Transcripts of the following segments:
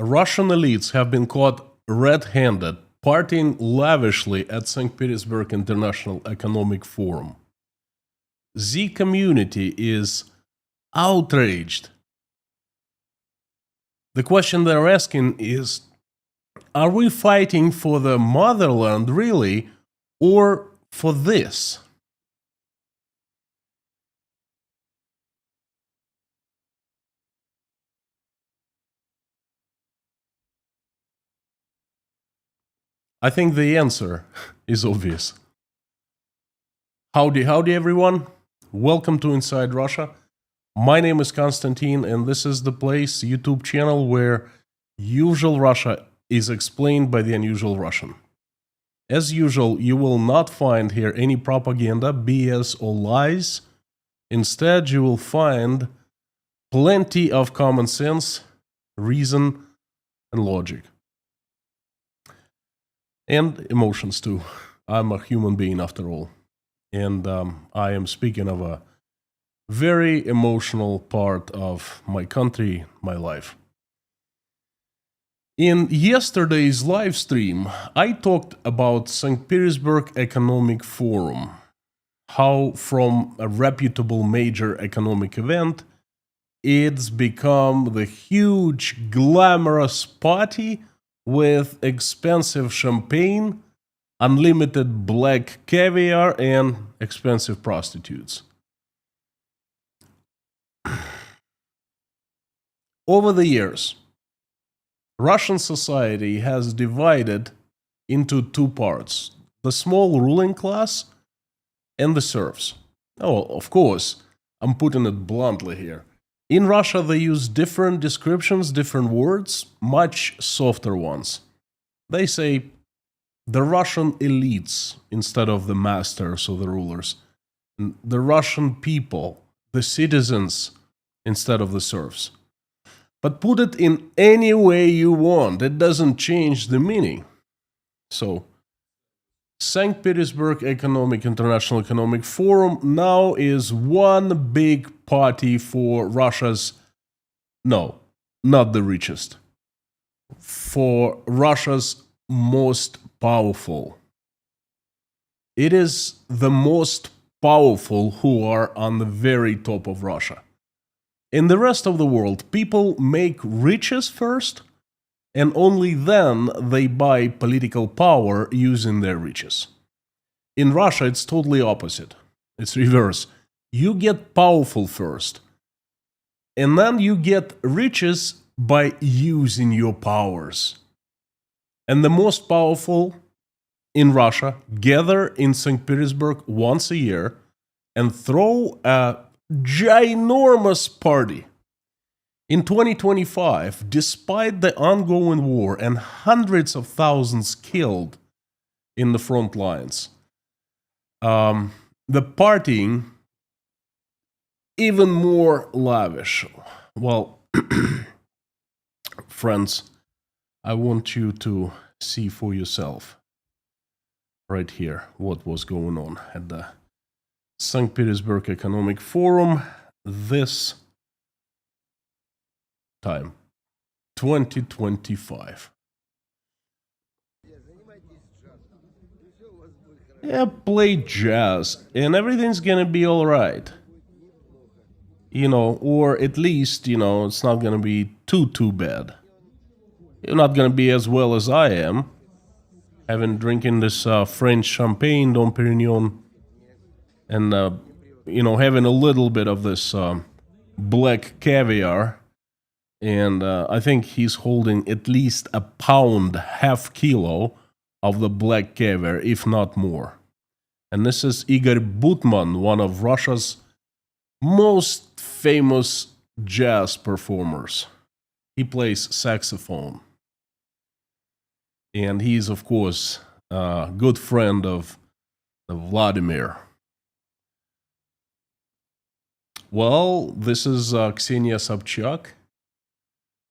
Russian elites have been caught red-handed partying lavishly at St. Petersburg International Economic Forum. The community is outraged. The question they're asking is, are we fighting for the motherland really, or for this? I think the answer is obvious. Howdy, everyone. Welcome to Inside Russia. My name is Konstantin, and this is the place, YouTube channel, where usual Russia is explained by the unusual Russian. As usual, you will not find here any propaganda, BS, or lies. Instead, you will find plenty of common sense, reason, and logic. And emotions too. I'm a human being after all. And I am speaking of a very emotional part of my country, my life. In yesterday's live stream, I talked about St. Petersburg Economic Forum. How from a reputable major economic event, it's become the huge glamorous party with expensive champagne, unlimited black caviar, and expensive prostitutes. Over the years, Russian society has divided into two parts: the small ruling class and the serfs. Oh, of course, I'm putting it bluntly here. In Russia, they use different descriptions, different words, much softer ones. They say the Russian elites instead of the masters or the rulers, and the Russian people, the citizens instead of the serfs. But put it in any way you want, it doesn't change the meaning. So, St. Petersburg International Economic Forum now is one big party for Russia's, no, not the richest, for Russia's most powerful. It is the most powerful who are on the very top of Russia. In the rest of the world, people make riches first, and only then they buy political power using their riches. In Russia, it's totally opposite. It's reverse. You get powerful first, and then you get riches by using your powers. And the most powerful in Russia gather in St. Petersburg once a year and throw a ginormous party. In 2025, despite the ongoing war and hundreds of thousands killed in the front lines, the partying even more lavish. Well, friends, I want you to see for yourself right here what was going on at the St. Petersburg Economic Forum this time, 2025. Yeah, play jazz and everything's gonna be alright. You know, or at least, you know, it's not gonna be too bad. You're not gonna be as well as I am, drinking this French champagne, Dom Perignon, and, you know, having a little bit of this black caviar. And I think he's holding at least a pound, half kilo of the black caviar, if not more. And this is Igor Butman, one of Russia's most famous jazz performers. He plays saxophone. And he's, of course, a good friend of Vladimir. Well, this is Ksenia Sobchak.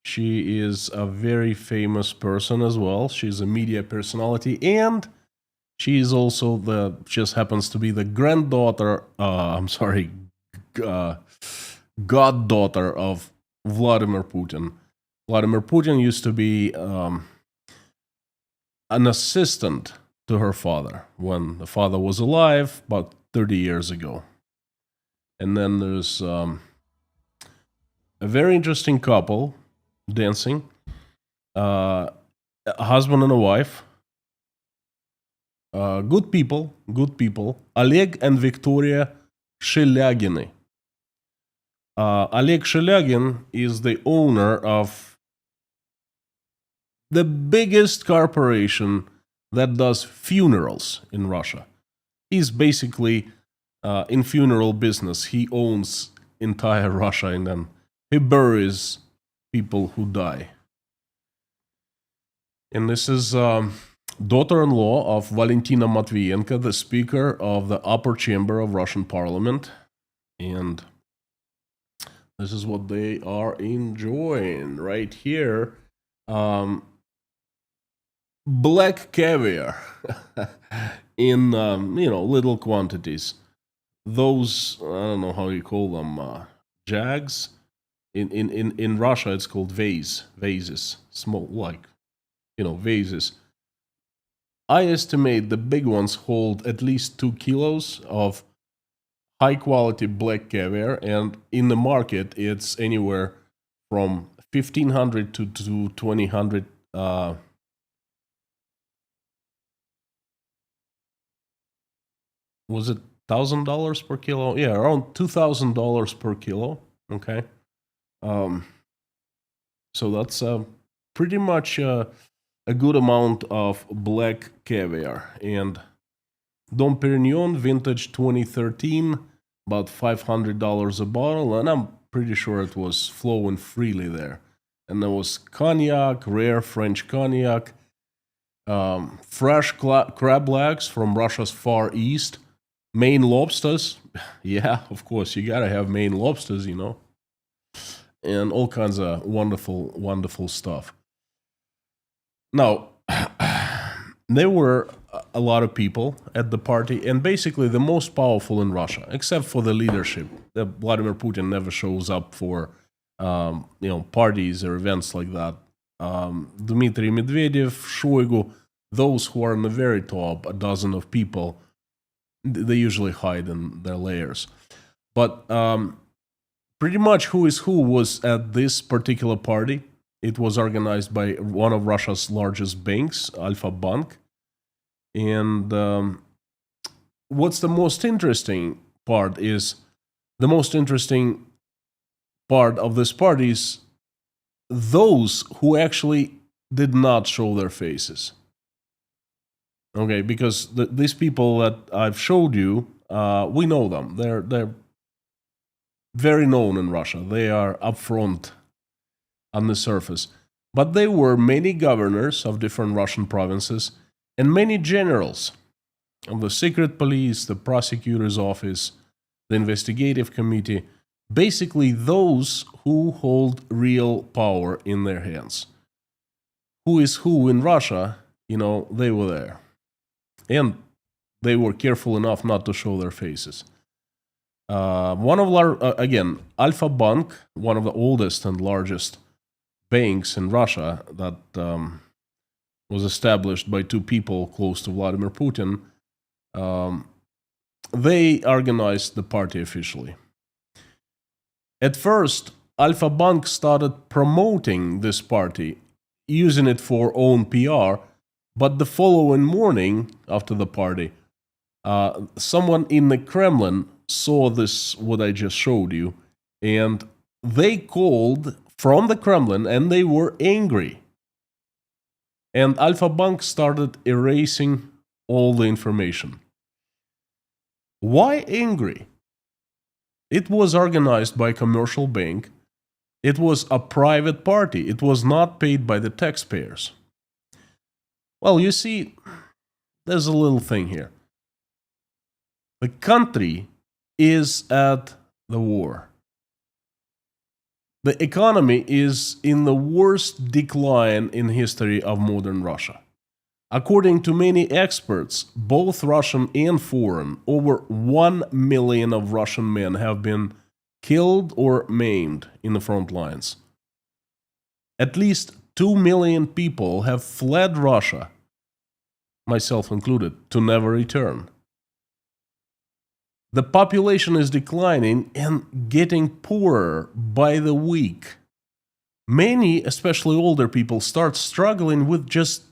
She is a very famous person as well. She's a media personality, and she is also just happens to be the goddaughter of Vladimir Putin. Vladimir Putin used to be an assistant to her father when the father was alive about 30 years ago. And then there's a very interesting couple dancing, a husband and a wife. Good people. Oleg and Victoria Shelyaginy. Oleg Shelyagin is the owner of the biggest corporation that does funerals in Russia. He's basically in funeral business. He owns entire Russia, and then he buries people who die. And this is daughter-in-law of Valentina Matvienko, the Speaker of the upper chamber of Russian Parliament. And this is what they are enjoying right here. Black caviar in little quantities. Those, I don't know how you call them, jags. In Russia, it's called vases, small, vases. I estimate the big ones hold at least 2 kilos of high quality black caviar, and in the market, it's anywhere from 1,500 to 2,000. Was it $1,000 per kilo? Yeah, around $2,000 per kilo. Okay. So that's pretty much a good amount of black caviar. And Dom Perignon vintage 2013, about $500 a bottle, and I'm pretty sure it was flowing freely there. And there was cognac, rare French cognac, fresh crab legs from Russia's Far East, Maine lobsters. Yeah, of course, you gotta have Maine lobsters, and all kinds of wonderful, wonderful stuff. Now, there were a lot of people at the party, and basically the most powerful in Russia, except for the leadership. Vladimir Putin never shows up for, parties or events like that. Dmitry Medvedev, Shoigu, those who are in the very top, a dozen of people, they usually hide in their layers. But pretty much who is who was at this particular party. It was organized by one of Russia's largest banks, Alfa Bank. And what's the most interesting part is, the most interesting part of this party is those who actually did not show their faces. Okay, because these people that I've showed you, we know them. They're very known in Russia. They are upfront on the surface. But there were many governors of different Russian provinces and many generals of the secret police, the prosecutor's office, the investigative committee, basically those who hold real power in their hands. Who is who in Russia, they were there. And they were careful enough not to show their faces. Alfa Bank, one of the oldest and largest banks in Russia that was established by two people close to Vladimir Putin, they organized the party officially. At first, Alfa Bank started promoting this party, using it for own PR, but the following morning after the party, someone in the Kremlin saw this, what I just showed you, and they called from the Kremlin and they were angry. And Alfa Bank started erasing all the information. Why angry? It was organized by a commercial bank. It was a private party. It was not paid by the taxpayers. Well, you see, there's a little thing here. The country is at the war. The economy is in the worst decline in history of modern Russia. According to many experts, both Russian and foreign, over 1 million of Russian men have been killed or maimed in the front lines. At least 2 million people have fled Russia, myself included, to never return. The population is declining and getting poorer by the week. Many, especially older people, start struggling with just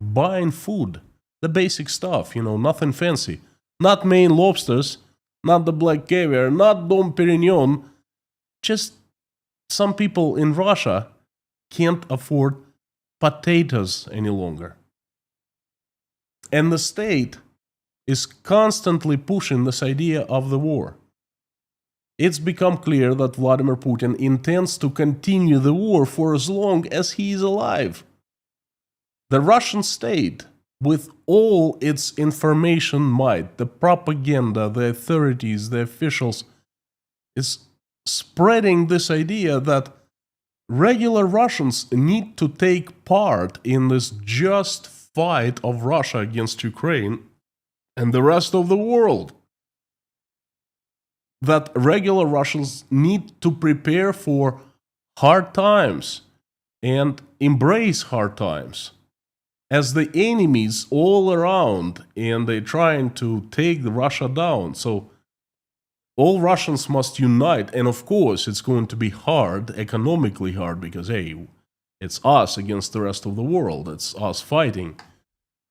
buying food. The basic stuff, nothing fancy. Not Maine lobsters, not the black caviar, not Dom Perignon. Just some people in Russia can't afford potatoes any longer. And the state is constantly pushing this idea of the war. It's become clear that Vladimir Putin intends to continue the war for as long as he is alive. The Russian state, with all its information might, the propaganda, the authorities, the officials, is spreading this idea that regular Russians need to take part in this just fight of Russia against Ukraine and the rest of the world. That regular Russians need to prepare for hard times and embrace hard times as the enemies all around, and they're trying to take Russia down. So all Russians must unite, and of course it's going to be hard, economically hard, because hey, it's us against the rest of the world. It's us fighting,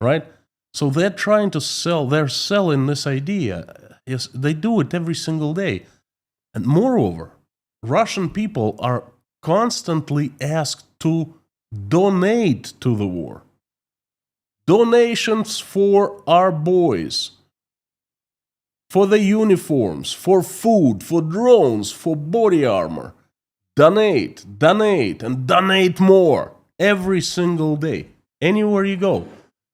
right? So they're trying to they're selling this idea. Yes, they do it every single day. And moreover, Russian people are constantly asked to donate to the war. Donations for our boys, for the uniforms, for food, for drones, for body armor. Donate, and donate more every single day, anywhere you go.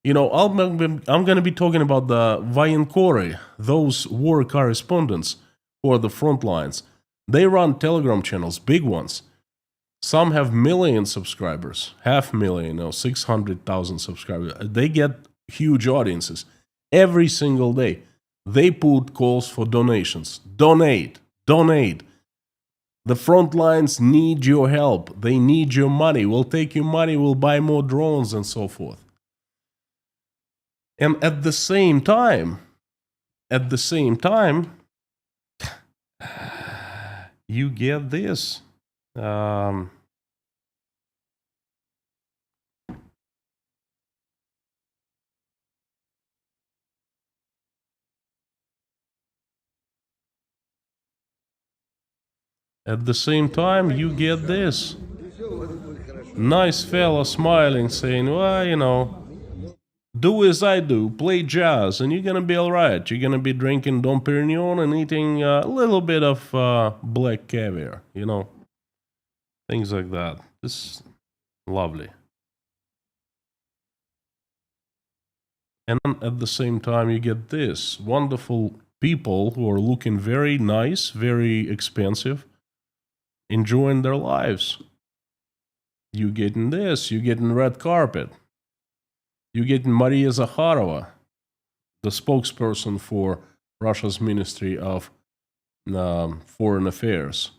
I'm going to be talking about the Voyenkory, those war correspondents who are the front lines. They run Telegram channels, big ones. Some have million subscribers, 500,000, 600,000 subscribers. They get huge audiences every single day. They put calls for donations. Donate. The front lines need your help. They need your money. We'll take your money. We'll buy more drones and so forth. And at the same time, you get this. At the same time, you get this. Nice fella smiling, saying, well, do as I do, play jazz, and you're gonna be alright. You're gonna be drinking Dom Perignon and eating a little bit of black caviar, things like that. This is lovely. And at the same time, you get this wonderful people who are looking very nice, very expensive, enjoying their lives. You getting this, you getting red carpet. You getting Maria Zakharova, the spokesperson for Russia's Ministry of Foreign Affairs,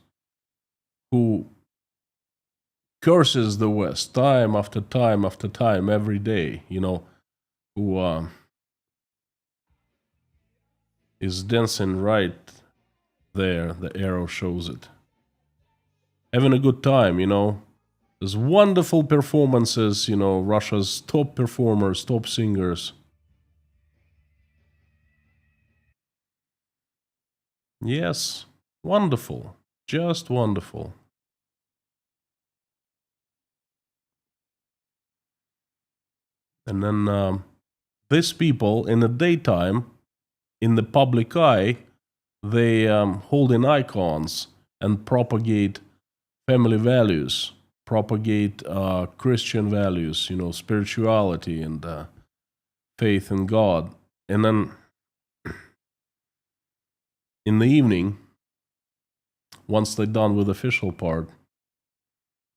who curses the West time after time after time every day, who is dancing right there, the arrow shows it. Having a good time, There's wonderful performances, Russia's top performers, top singers. Yes, wonderful. Just wonderful. And then these people, in the daytime, in the public eye, they hold in icons and propagate family values, propagate Christian values, spirituality and faith in God. And then in the evening, once they're done with the official part,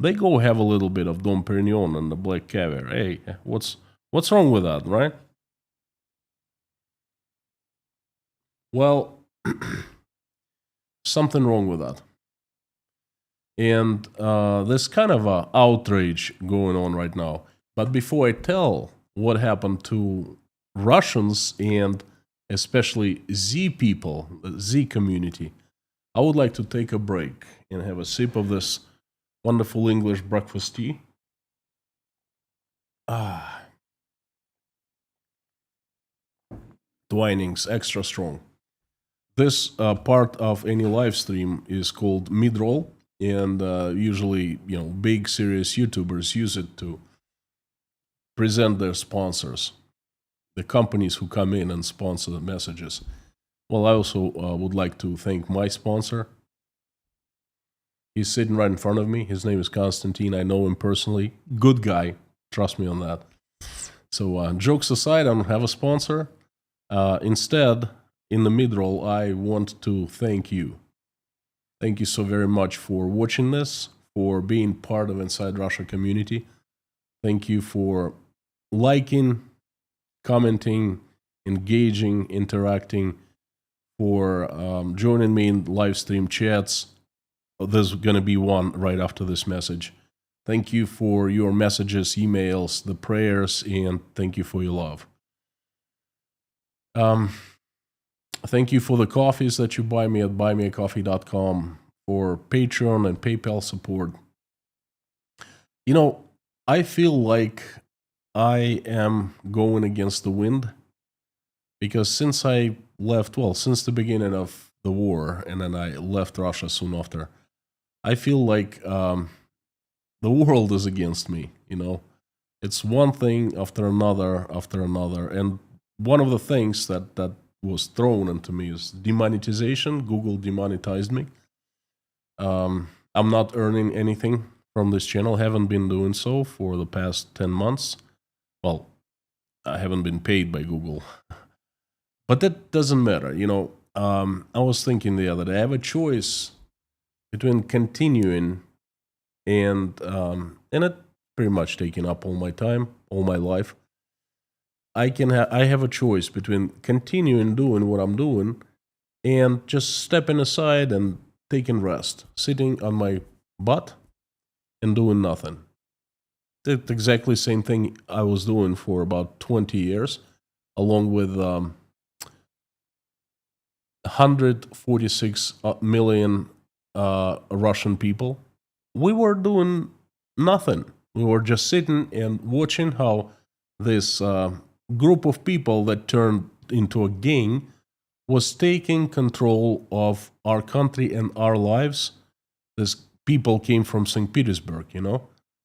they go have a little bit of Dom Perignon and the black caviar. Hey, what's wrong with that, right? Well, something wrong with that. And there's kind of a outrage going on right now. But before I tell what happened to Russians and especially Z people, the Z community, I would like to take a break and have a sip of this wonderful English breakfast tea. Ah, Twinings, extra strong. This part of any live stream is called mid-roll, and usually, big serious YouTubers use it to present their sponsors, the companies who come in and sponsor the messages. Well, I also would like to thank my sponsor. He's sitting right in front of me. His name is Konstantin. I know him personally. Good guy. Trust me on that. So, jokes aside, I don't have a sponsor. Instead, in the mid-roll, I want to thank you. Thank you so very much for watching this, for being part of Inside Russia community. Thank you for liking, commenting, engaging, interacting, for joining me in live stream chats. There's going to be one right after this message. Thank you for your messages, emails, the prayers, and thank you for your love. Thank you for the coffees that you buy me at buymeacoffee.com, for Patreon and PayPal support. I feel like I am going against the wind because since I left, since the beginning of the war, and then I left Russia soon after, I feel like the world is against me, It's one thing after another, and one of the things that was thrown into me is demonetization. Google demonetized me. I'm not earning anything from this channel, haven't been doing so for the past 10 months. Well, I haven't been paid by Google. But that doesn't matter, I was thinking the other day, I have a choice between continuing and it pretty much taking up all my time, all my life. I have a choice between continuing doing what I'm doing and just stepping aside and taking rest, sitting on my butt and doing nothing. It's exactly the same thing I was doing for about 20 years, along with 146 million Russian people. We were doing nothing. We were just sitting and watching how this group of people that turned into a gang was taking control of our country and our lives. This people came from St. Petersburg,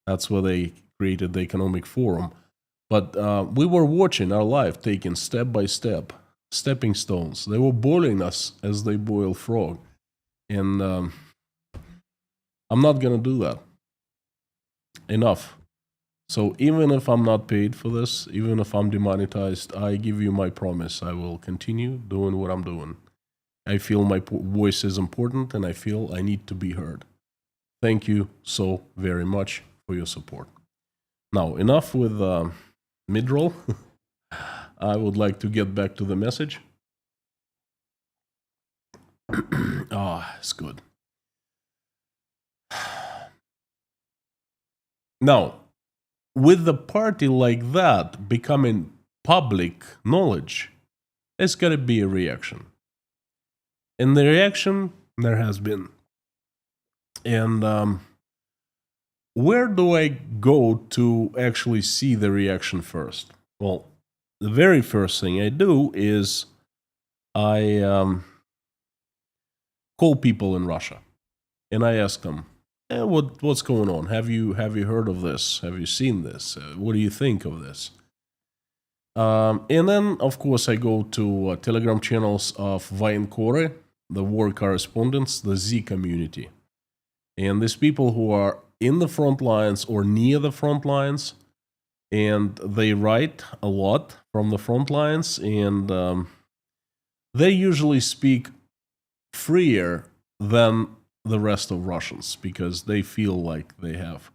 That's where they created the Economic Forum. But we were watching our life taken step by step, stepping stones. They were boiling us as they boil frog. And I'm not going to do that. Enough. So even if I'm not paid for this, even if I'm demonetized, I give you my promise. I will continue doing what I'm doing. I feel my voice is important and I feel I need to be heard. Thank you so very much for your support. Now, enough with mid-roll. I would like to get back to the message. It's good. Now, with the party like that becoming public knowledge, there's got to be a reaction. And the reaction there has been. And where do I go to actually see the reaction first? Well, the very first thing I do is I call people in Russia, and I ask them, what's going on? Have you heard of this? Have you seen this? What do you think of this? And then, of course, I go to Telegram channels of Voenkory, the war correspondents, the Z community. And these people who are in the front lines or near the front lines, and they write a lot from the front lines, and they usually speak freer than the rest of Russians because they feel like they have,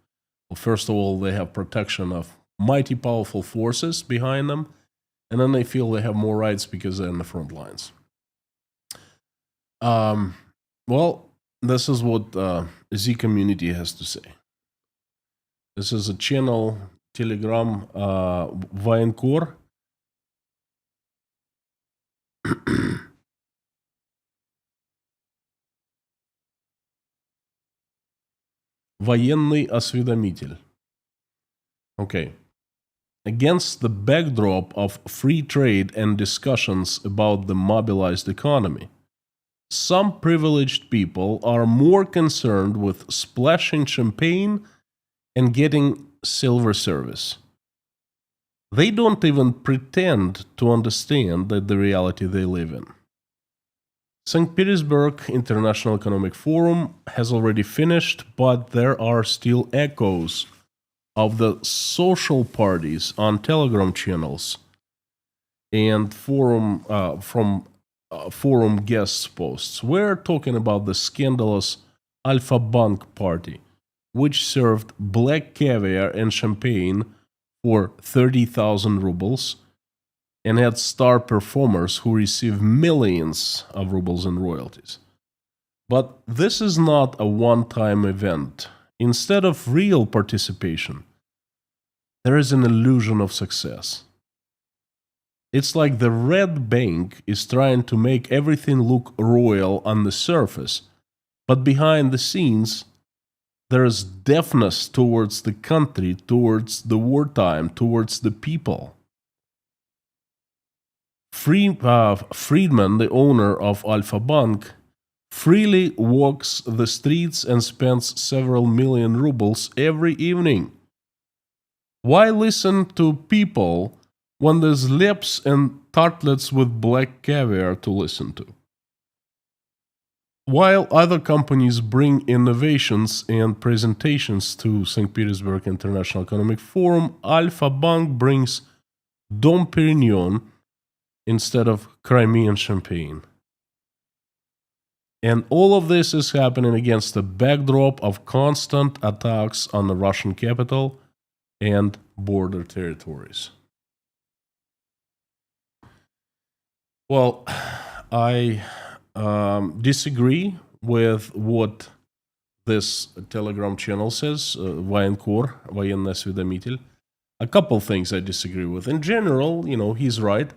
well, first of all, they have protection of mighty powerful forces behind them, and then they feel they have more rights because they're in the front lines. Well, This is what Z community has to say. This is a channel, Telegram, Военкор. Военный осведомитель. Okay. Against the backdrop of free trade and discussions about the mobilized economy, some privileged people are more concerned with splashing champagne and getting silver service. They don't even pretend to understand the reality they live in. St. Petersburg International Economic Forum has already finished, but there are still echoes of the social parties on Telegram channels and forum guest posts. We're talking about the scandalous Alpha Bank party, which served black caviar and champagne for 30,000 rubles and had star performers who receive millions of rubles in royalties. But this is not a one-time event. Instead of real participation, there is an illusion of success. It's like the Red Bank is trying to make everything look royal on the surface, but behind the scenes, there is deafness towards the country, towards the wartime, towards the people. Friedman, the owner of Alpha Bank, freely walks the streets and spends several million rubles every evening. Why listen to people when there's lips and tartlets with black caviar to listen to? While other companies bring innovations and presentations to St. Petersburg International Economic Forum, Alpha Bank brings Dom Perignon instead of Crimean champagne. And all of this is happening against the backdrop of constant attacks on the Russian capital and border territories. Well, I disagree with what this Telegram channel says, Военкор, военный осведомитель. A couple things I disagree with. In general, he's right.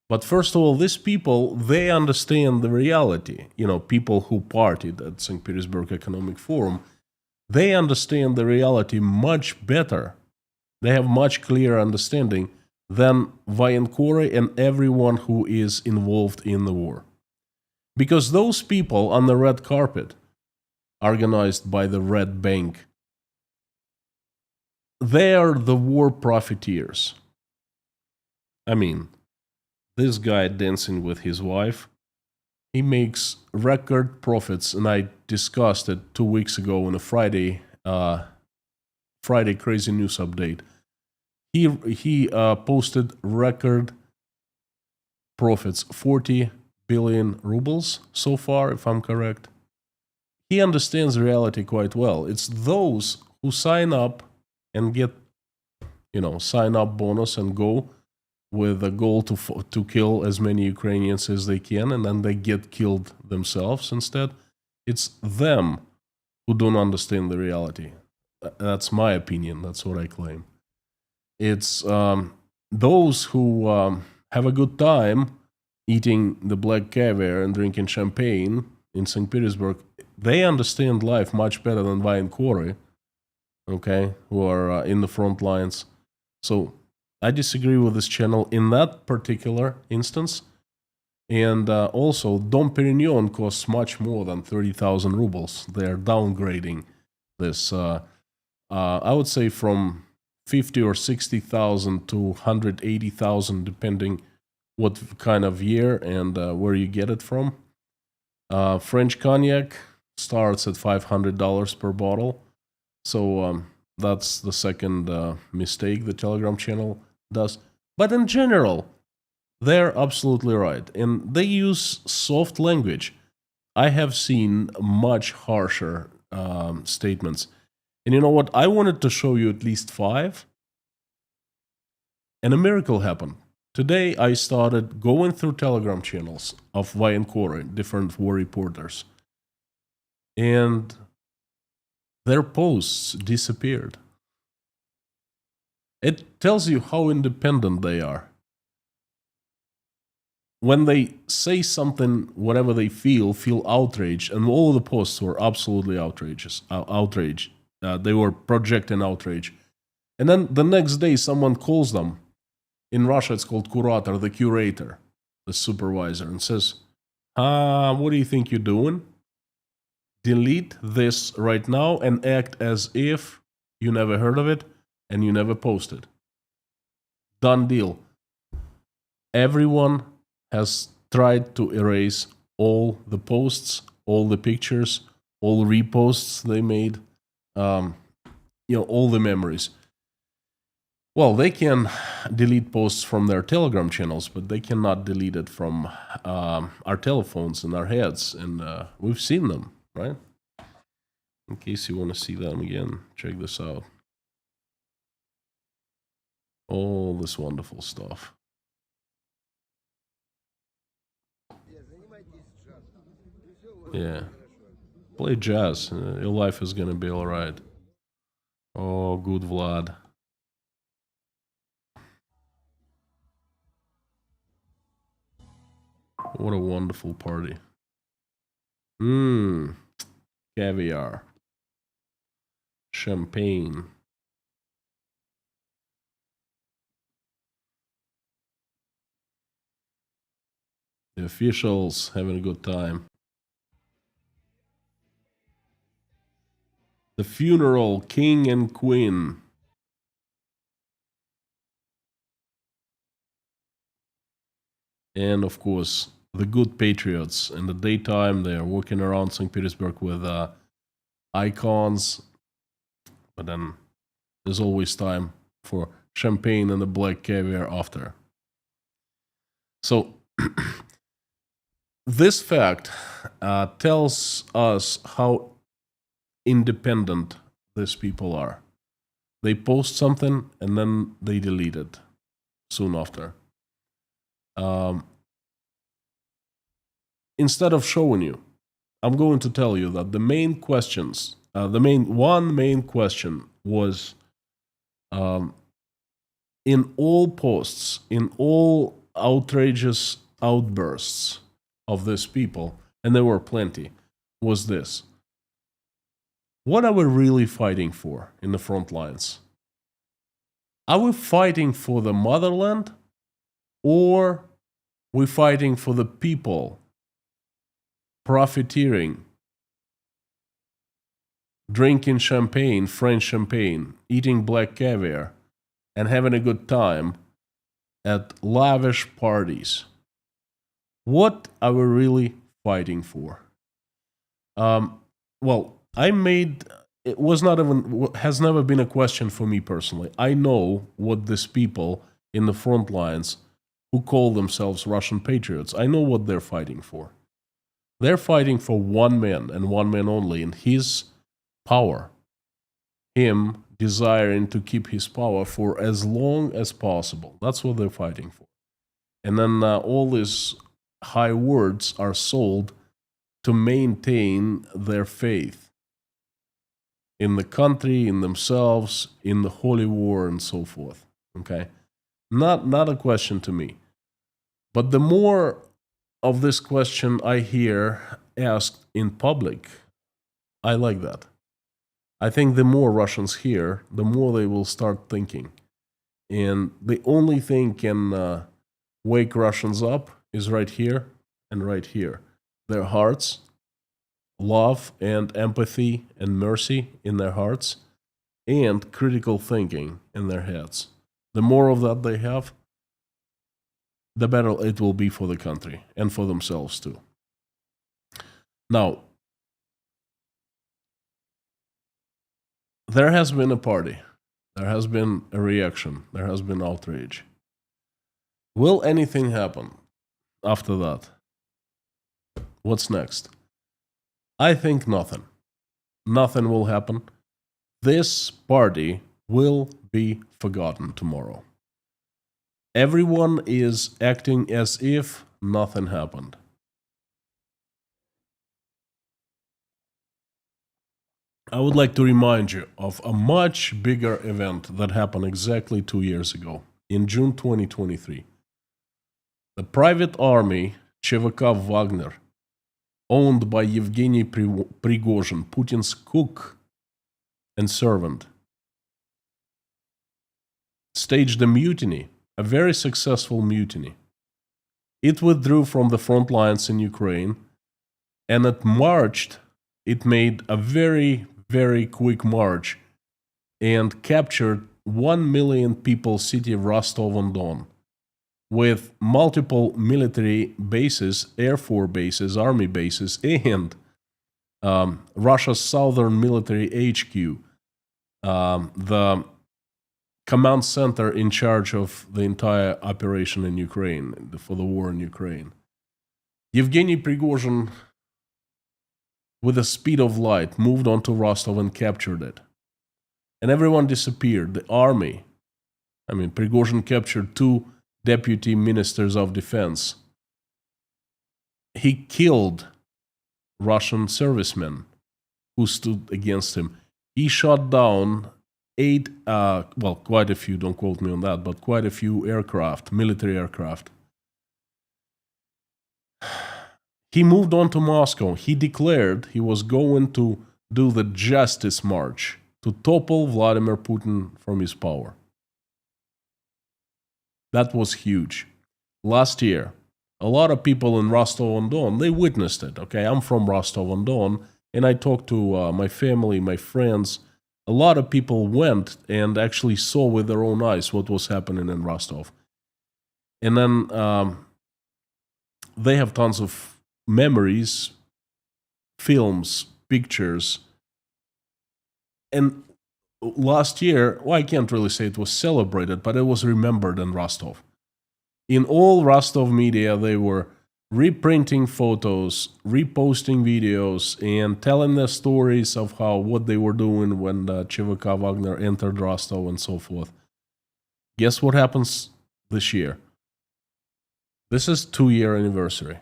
But first of all, these people, they understand the reality. People who partied at St. Petersburg Economic Forum, they understand the reality much better. They have much clearer understanding than Военкоры and everyone who is involved in the war. Because those people on the red carpet, organized by the Red Bank, they are the war profiteers. I mean, this guy dancing with his wife, he makes record profits, and I discussed it 2 weeks ago in a Friday crazy news update. He posted record profits, 40 billion rubles so far, if I'm correct. He understands reality quite well. It's those who sign up and get, sign up bonus and go with a goal to kill as many Ukrainians as they can, and then they get killed themselves instead. It's them who don't understand the reality. That's my opinion. That's what I claim. It's those who have a good time eating the black caviar and drinking champagne in St. Petersburg. They understand life much better than Военкоры, okay, who are in the front lines. So I disagree with this channel in that particular instance. And also, Dom Perignon costs much more than 30,000 rubles. They're downgrading this, I would say, from 50 or 60,000 to 180,000, depending what kind of year and where you get it from. French cognac starts at $500 per bottle. So that's the second mistake the Telegram channel does. But in general, they're absolutely right. And they use soft language. I have seen much harsher statements. And you know what? I wanted to show you at least 5. And a miracle happened. Today, I started going through Telegram channels of Военкоры, different war reporters. and their posts disappeared. It tells you how independent they are. When they say something, whatever they feel outraged, and all the posts were absolutely outrage. They were projecting outrage. And then the next day, someone calls them. In Russia, it's called curator, the curator, the supervisor, and says, what do you think you're doing? Delete this right now and act as if you never heard of it and you never posted. Done deal. Everyone has tried to erase all the posts, all the pictures, all reposts they made, all the memories. Well, they can delete posts from their Telegram channels, but they cannot delete it from our telephones and our heads, and we've seen them, right? In case you want to see them again, check this out. All this wonderful stuff. Yeah. Play jazz. Your life is gonna be alright. Oh, good Vlad. What a wonderful party. Caviar. Champagne. The officials having a good time. The funeral, king and queen. And of course, the good patriots. In the daytime, they are walking around St. Petersburg with icons. But then there's always time for champagne and the black caviar after. So this fact tells us how independent these people are. They post something and then they delete it soon after. Instead of showing you, I'm going to tell you that the main questions, one main question was in all posts, in all outrageous outbursts of these people, and there were plenty, was this. What are we really fighting for in the front lines? Are we fighting for the motherland, or are we fighting for the people profiteering, drinking champagne, French champagne, eating black caviar, and having a good time at lavish parties? What are we really fighting for? Well, it was not even, has never been a question for me personally. I know what these people in the front lines who call themselves Russian patriots, I know what they're fighting for. They're fighting for one man and one man only, and his power. Him desiring to keep his power for as long as possible. That's what they're fighting for. And then all these high words are sold to maintain their faith in the country, in themselves, in the holy war, and so forth. Okay? Not a question to me. But the more of this question I hear asked in public, I like that. I think the more Russians hear, the more they will start thinking. And the only thing can wake Russians up is right here and right here. Their hearts, love and empathy and mercy in their hearts, and critical thinking in their heads. The more of that they have, the better it will be for the country and for themselves too. Now, there has been a party. There has been a reaction. There has been outrage. Will anything happen after that? What's next? I think nothing. Nothing will happen. This party will be forgotten tomorrow. Everyone is acting as if nothing happened. I would like to remind you of a much bigger event that happened exactly 2 years ago, in June 2023. The private army ЧВК Wagner, owned by Yevgeny Prigozhin, Putin's cook and servant, staged a mutiny, a very successful mutiny. It withdrew from the front lines in Ukraine, and it made a very, very quick march and captured 1 million people city of Rostov-on-Don, with multiple military bases, air force bases, army bases, and Russia's southern military HQ, the command center in charge of the entire operation in Ukraine, for the war in Ukraine. Yevgeny Prigozhin, with the speed of light, moved on to Rostov and captured it. And everyone disappeared. The army, Prigozhin captured 2 deputy ministers of defense. He killed Russian servicemen who stood against him. He shot down quite a few, don't quote me on that, but quite a few aircraft, military aircraft. He moved on to Moscow. He declared he was going to do the Justice March to topple Vladimir Putin from his power. That was huge. Last year, a lot of people in Rostov-on-Don, they witnessed it. Okay, I'm from Rostov-on-Don, and I talked to my family, my friends. A lot of people went and actually saw with their own eyes what was happening in Rostov. And then they have tons of memories, films, pictures. And last year, well, I can't really say it was celebrated, but it was remembered in Rostov. In all Rostov media, they were reprinting photos, reposting videos, and telling their stories of what they were doing when the ЧВК Wagner entered Rostov and so forth. Guess what happens this year? This is 2-year anniversary.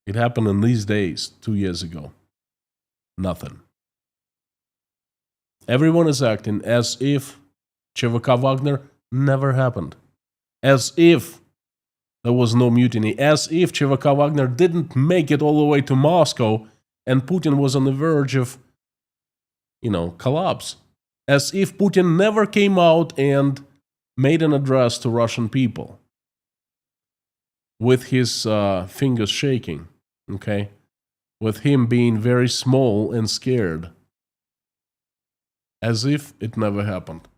It happened in these days, 2 years ago. Nothing. Everyone is acting as if ЧВК Wagner never happened. As if there was no mutiny. As if ЧВК Wagner didn't make it all the way to Moscow and Putin was on the verge of, collapse. As if Putin never came out and made an address to Russian people with his fingers shaking, okay? With him being very small and scared. As if it never happened.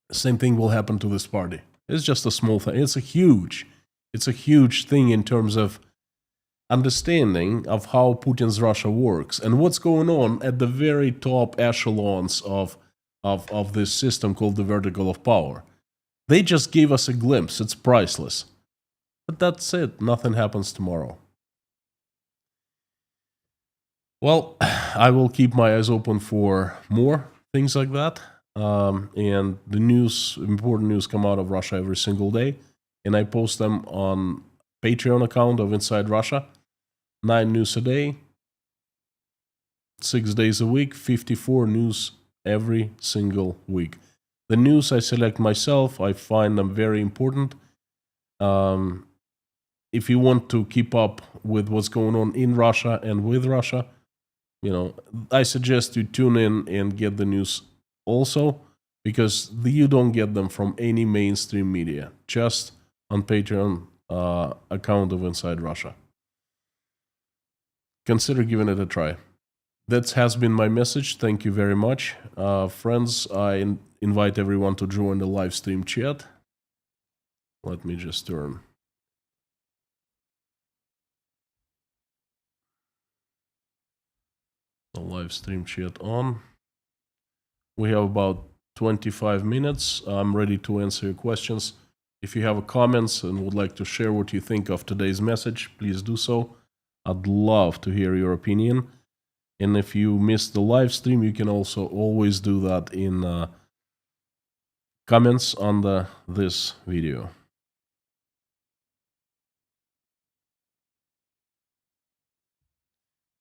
The same thing will happen to this party. It's just a small thing. It's a huge thing in terms of understanding of how Putin's Russia works and what's going on at the very top echelons of this system called the vertical of power. They just gave us a glimpse. It's priceless. But that's it. Nothing happens tomorrow. Well, I will keep my eyes open for more things like that. And the important news come out of Russia every single day. And I post them on Patreon account of Inside Russia. 9 news a day, 6 days a week, 54 news every single week. The news I select myself, I find them very important. If you want to keep up with what's going on in Russia and with Russia, I suggest you tune in and get the news also, because you don't get them from any mainstream media, just on Patreon account of Inside Russia. Consider giving it a try. That has been my message. Thank you very much. Friends, I invite everyone to join the live stream chat. Let me just turn the live stream chat on. We have about 25 minutes. I'm ready to answer your questions. If you have comments and would like to share what you think of today's message, please do so. I'd love to hear your opinion. And if you missed the live stream, you can also always do that in comments on this video.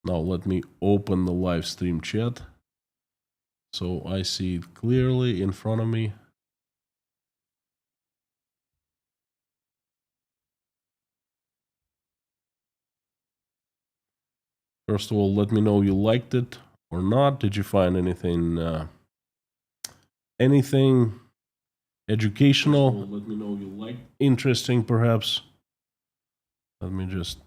Now let me open the live stream chat. so I see it clearly in front of me. First of all, let me know you liked it or not. Did you find anything educational? First of all, let me know you liked interesting, perhaps. Let me just.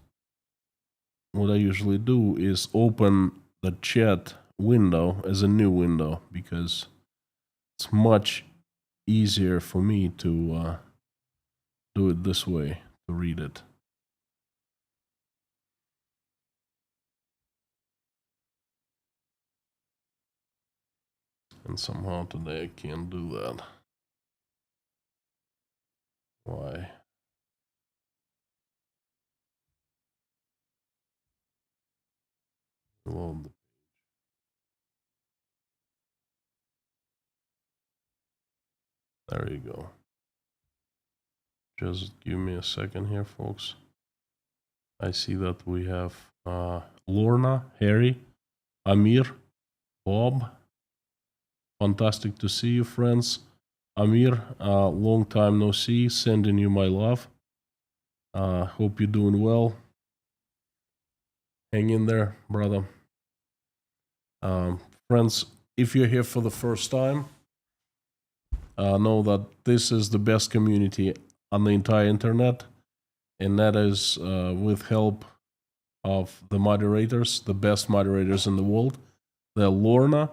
What I usually do is open the chat window as a new window because it's much easier for me to do it this way, to read it. And somehow today I can't do that. Why? Load the There you go. Just give me a second here, folks. I see that we have Lorna, Harry, Amir, Bob. Fantastic to see you, friends. Amir, long time no see. Sending you my love. Hope you're doing well. Hang in there, brother. Friends, if you're here for the first time, know that this is the best community on the entire internet, and that is with help of the moderators, the best moderators in the world. They're Lorna,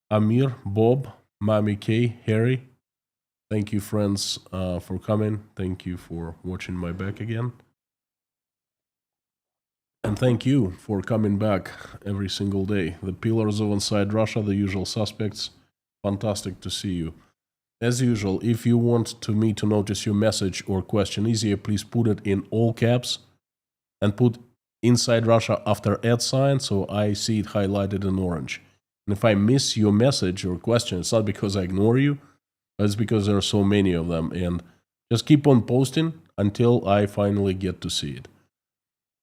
Amir, Bob, Mami K, Harry. Thank you, friends, for coming. Thank you for watching my back again. And thank you for coming back every single day. The pillars of Inside Russia, the usual suspects. Fantastic to see you. As usual, if you want me to notice your message or question easier, please put it in all caps and put Inside Russia after @ so I see it highlighted in orange. And if I miss your message or question, it's not because I ignore you, it's because there are so many of them. And just keep on posting until I finally get to see it.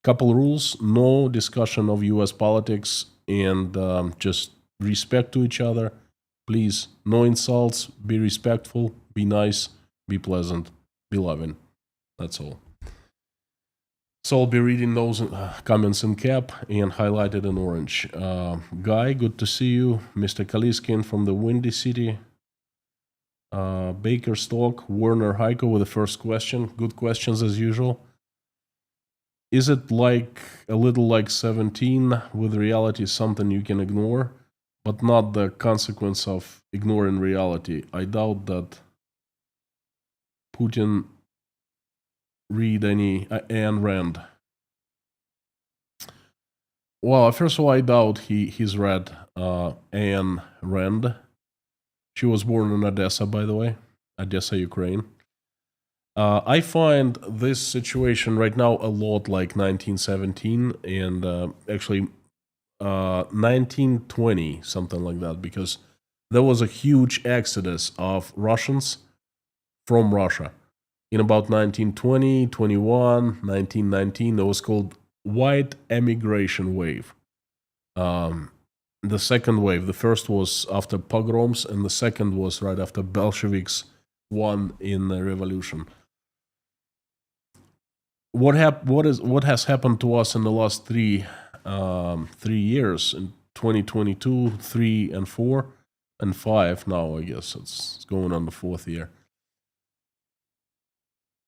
Couple rules: no discussion of US politics, and just respect to each other. Please, no insults, be respectful, be nice, be pleasant, be loving. That's all. So I'll be reading those comments in cap and highlighted in orange. Guy, good to see you. Mr. Kaliskin from the Windy City. Baker Stock, Werner Heiko with the first question. Good questions as usual. Is it like a little like 17 with reality something you can ignore, but not the consequence of ignoring reality? I doubt that Putin read any Ayn Rand. Well, first of all, I doubt he's read Ayn Rand. She was born in Odessa, by the way, Odessa, Ukraine. I find this situation right now a lot like 1917 and actually 1920, something like that, because there was a huge exodus of Russians from Russia. In about 1920, 21, 1919, it was called White Emigration Wave. The second wave, the first was after pogroms, and the second was right after Bolsheviks won in the revolution. What has happened to us in the last 3 years, in 2022, 3 and 4 and 5 now, I guess it's going on the 4th year.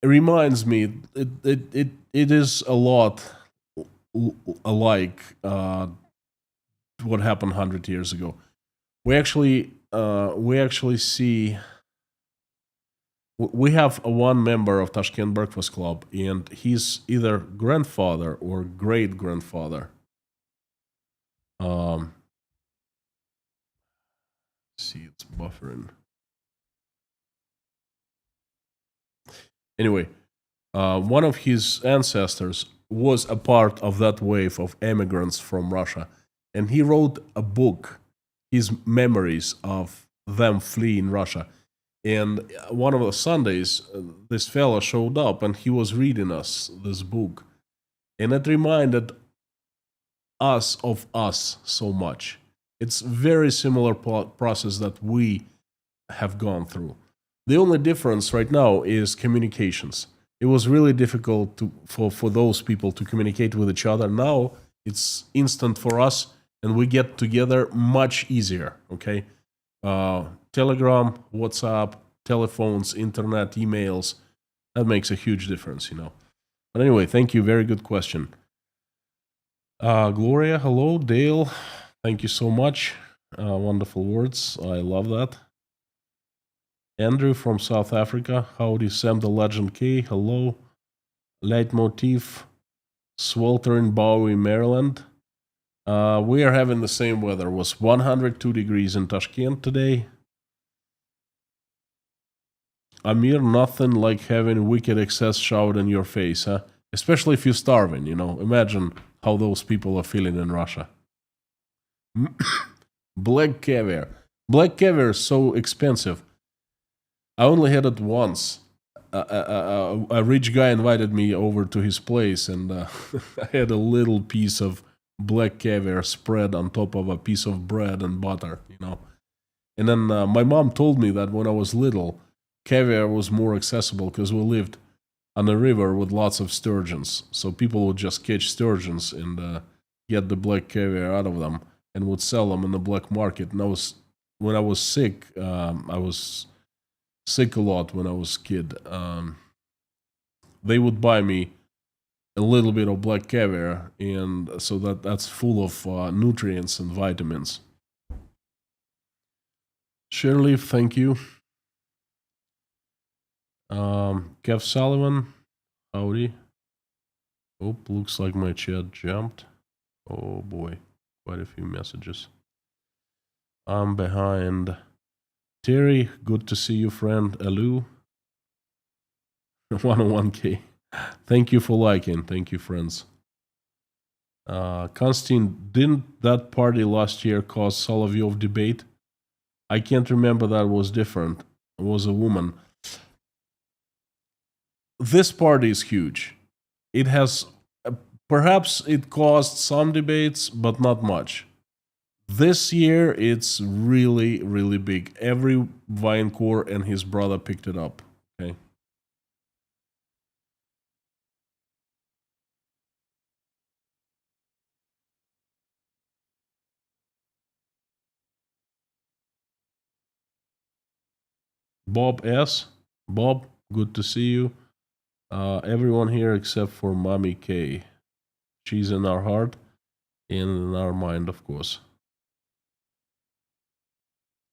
It reminds me, it is a lot alike what happened 100 years ago. We actually see. We have one member of Tashkent Breakfast Club, and he's either grandfather or great-grandfather. See, it's buffering. Anyway, one of his ancestors was a part of that wave of immigrants from Russia, and he wrote a book, his memories of them fleeing Russia. And one of the Sundays, this fella showed up and he was reading us this book. And it reminded us of us so much. It's very similar process that we have gone through. The only difference right now is communications. It was really difficult for those people to communicate with each other. Now it's instant for us, and we get together much easier. Okay, Telegram, WhatsApp, telephones, internet, emails. That makes a huge difference, you know. But anyway, thank you. Very good question. Gloria, hello. Dale, thank you so much. Wonderful words. I love that. Andrew from South Africa. Howdy, Sam the Legend K. Hello. Leitmotif. Sweltering Bowie, Maryland. We are having the same weather. It was 102 degrees in Tashkent today. Amir, nothing like having wicked excess showered in your face, huh? Especially if you're starving, you know. Imagine how those people are feeling in Russia. Black caviar. Black caviar is so expensive. I only had it once. A rich guy invited me over to his place, and I had a little piece of black caviar spread on top of a piece of bread and butter, you know. And then my mom told me that when I was little, caviar was more accessible because we lived on a river with lots of sturgeons. So people would just catch sturgeons and get the black caviar out of them and would sell them in the black market. And when I was sick, I was sick a lot when I was a kid. They would buy me a little bit of black caviar, and so that's full of nutrients and vitamins. Shirley, thank you. Kev Sullivan, howdy. Oh, looks like my chat jumped. Oh boy, quite a few messages. I'm behind. Terry, good to see you, friend. Alu, 101k. Thank you for liking. Thank you, friends. Konstantin, didn't that party last year cause Solovyov debate? I can't remember that was different. It was a woman. This party is huge. It has, perhaps it caused some debates, but not much. This year, it's really, really big. Every Vinecore and his brother picked it up. Okay. Bob S. Bob, good to see you. Everyone here except for Mommy K. She's in our heart and in our mind, of course.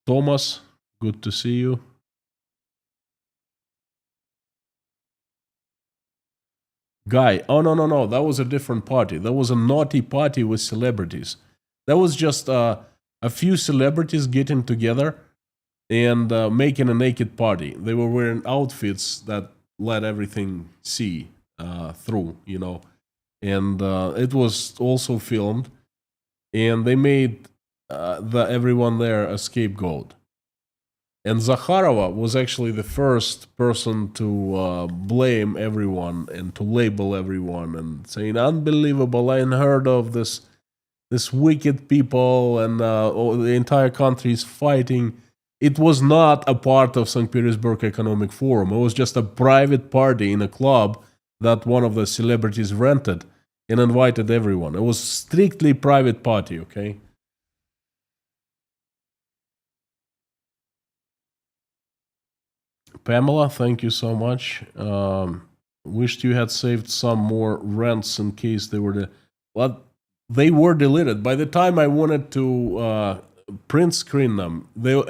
Thomas, good to see you. Guy, oh no, that was a different party. That was a naughty party with celebrities. That was just a few celebrities getting together and making a naked party. They were wearing outfits that let everything see through, you know. And it was also filmed, and they made everyone there a scapegoat. And Zakharova was actually the first person to blame everyone and to label everyone and saying, unbelievable, I unheard of this wicked people, and the entire country is fighting. It was not a part of St. Petersburg Economic Forum. It was just a private party in a club that one of the celebrities rented and invited everyone. It was strictly private party, okay? Pamela, thank you so much. Wished you had saved some more rents in case they were well, they were deleted. By the time I wanted to print screen them, they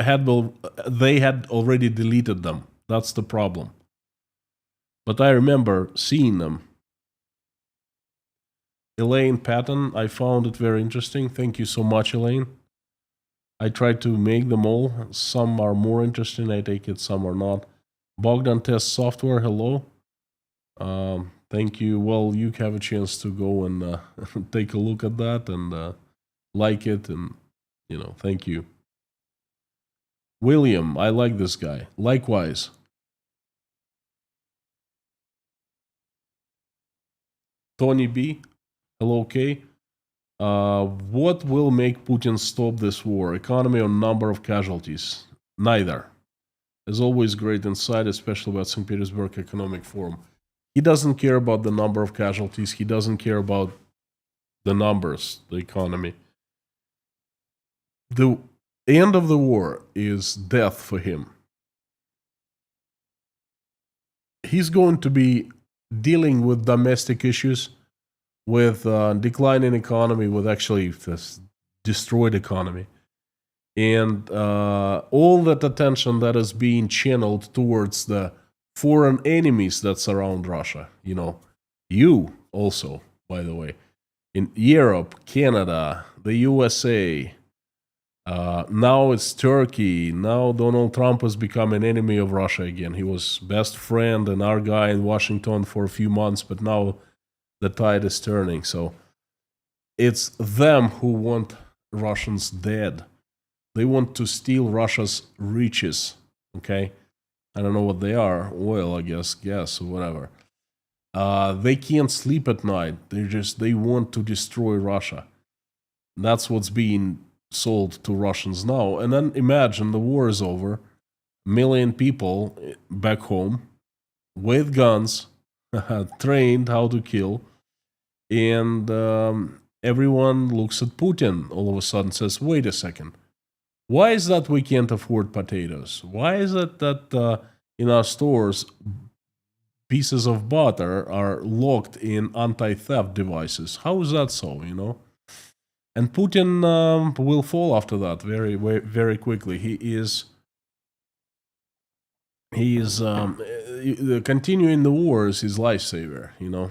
had already deleted them. That's the problem. But I remember seeing them. Elaine Patton, I found it very interesting. Thank you so much, Elaine. I tried to make them all. Some are more interesting, I take it, some are not. Bogdan Test Software, hello. Thank you. Well, you have a chance to go and take a look at that and like it, and thank you. William, I like this guy. Likewise. Tony B, hello, K. What will make Putin stop this war? Economy or number of casualties? Neither. As always, great insight, especially about St. Petersburg Economic Forum. He doesn't care about the number of casualties. He doesn't care about the numbers, the economy. The end of the war is death for him. He's going to be dealing with domestic issues, with declining economy, with actually this destroyed economy. And all that attention that is being channeled towards the foreign enemies that surround Russia. You know, you also, by the way, in Europe, Canada, the USA, now it's Turkey. Now Donald Trump has become an enemy of Russia again. He was best friend and our guy in Washington for a few months, but now the tide is turning. So it's them who want Russians dead. They want to steal Russia's riches, okay? I don't know what they are. Oil, I guess, gas, or whatever. They can't sleep at night. They want to destroy Russia. That's what's being sold to Russians now. And then imagine the war is over. 1 million people back home with guns, trained how to kill. And everyone looks at Putin all of a sudden and says, wait a second. Why is that we can't afford potatoes? Why is it that in our stores pieces of butter are locked in anti-theft devices? How is that so, you know? And Putin will fall after that very, very, very quickly. He is continuing the war is his lifesaver, you know?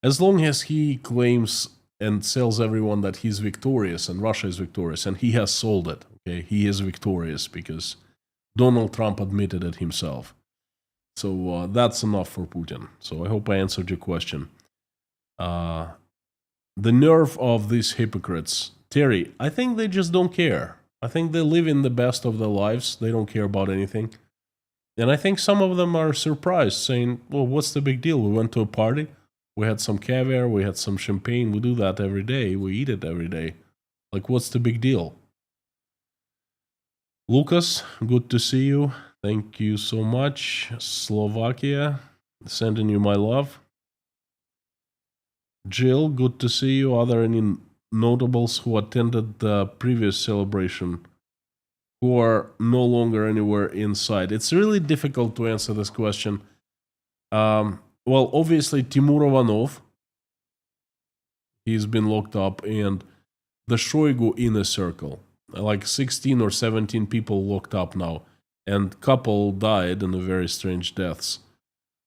As long as he claims and tells everyone that he's victorious and Russia is victorious, and he has sold it, okay? He is victorious because Donald Trump admitted it himself. So that's enough for Putin. So I hope I answered your question. The nerve of these hypocrites. Terry, I think they just don't care. I think they live in the best of their lives. They don't care about anything. And I think some of them are surprised, saying, well, what's the big deal? We went to a party. We had some caviar, we had some champagne. We do that every day. We eat it every day. Like, what's the big deal? Lucas, good to see you. Thank you so much. Slovakia, sending you my love. Jill, good to see you. Are there any notables who attended the previous celebration who are no longer anywhere inside? It's really difficult to answer this question. Well, obviously, Timur Ivanov, he's been locked up, and the Shoigu inner circle, like 16 or 17 people locked up now, and couple died in very strange deaths.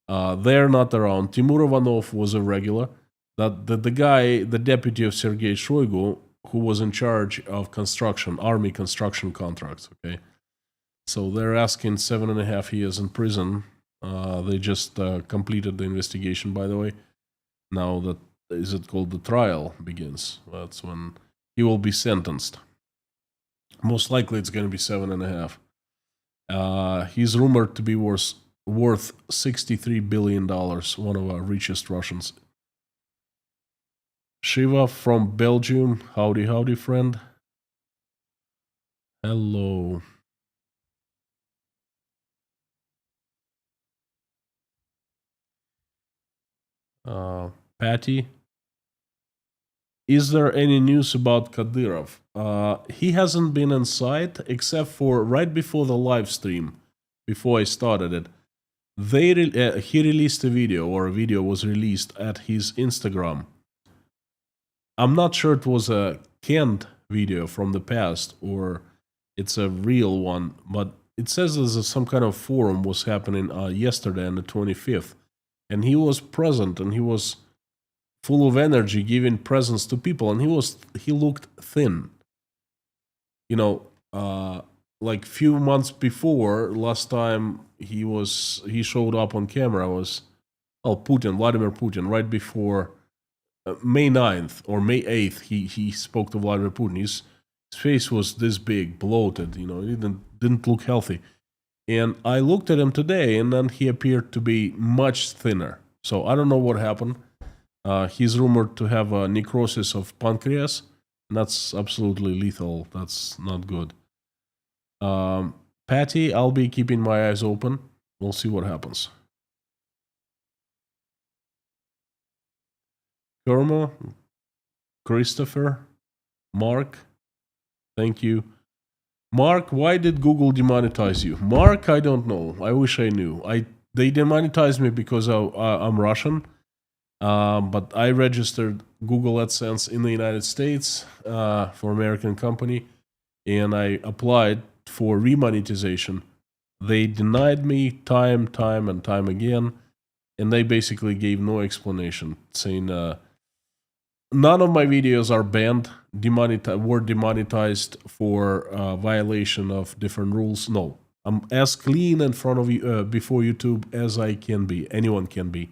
They're not around. Timur Ivanov was a regular. The guy, the deputy of Sergei Shoigu, who was in charge of construction, army construction contracts, okay? So they're asking 7.5 years in prison. They just completed the investigation, by the way. Now that, is it called the trial begins. That's when he will be sentenced. Most likely it's going to be 7.5. He's rumored to be worth $63 billion, one of our richest Russians. Shiva from Belgium, howdy, howdy, friend. Hello. Patty, is there any news about Kadyrov? He hasn't been in sight except for right before the live stream, before I started it. He released a video, or a video was released at his Instagram. I'm not sure it was a canned video from the past or it's a real one, but it says there's some kind of forum was happening yesterday on the 25th. And he was present, and he was full of energy, giving presents to people, and he looked thin. You know, like few months before, last time he showed up on camera was Vladimir Putin, right before May 9th or May 8th, he spoke to Vladimir Putin. His face was this big, bloated, you know, he didn't look healthy. And I looked at him today, and then he appeared to be much thinner. So I don't know what happened. He's rumored to have a necrosis of pancreas, and that's absolutely lethal. That's not good. Patty, I'll be keeping my eyes open. We'll see what happens. Kerma, Christopher, Mark, thank you. Mark, why did Google demonetize you? Mark, I don't know. I wish I knew. They demonetized me because I'm Russian. But I registered Google AdSense in the United States for American company, and I applied for remonetization. They denied me time and time again, and they basically gave no explanation, saying none of my videos are banned, were demonetized for violation of different rules. No, I'm as clean in front of you before YouTube as I can be. Anyone can be.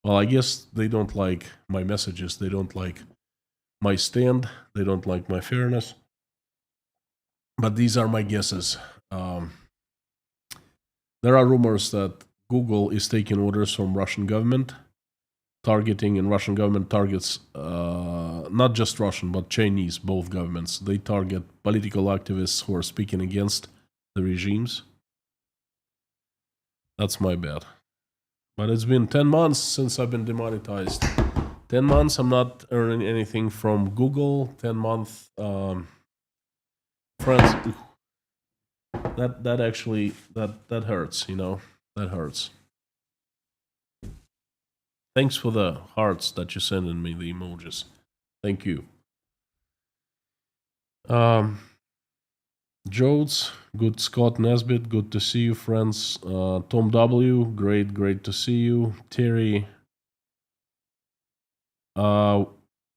Well, I guess they don't like my messages. They don't like my stand. They don't like my fairness. But these are my guesses. There are rumors that Google is taking orders from Russian government, targeting, and Russian government targets not just Russian, but Chinese, both governments. They target political activists who are speaking against the regimes. That's my bet. But it's been 10 months since I've been demonetized. 10 months, I'm not earning anything from Google. 10 month friends. That actually that hurts, you know. That hurts. Thanks for the hearts that you sent in me, the emojis. Thank you. Jodes, good. Scott Nesbitt, good to see you, friends. Tom W, great to see you. Terry, are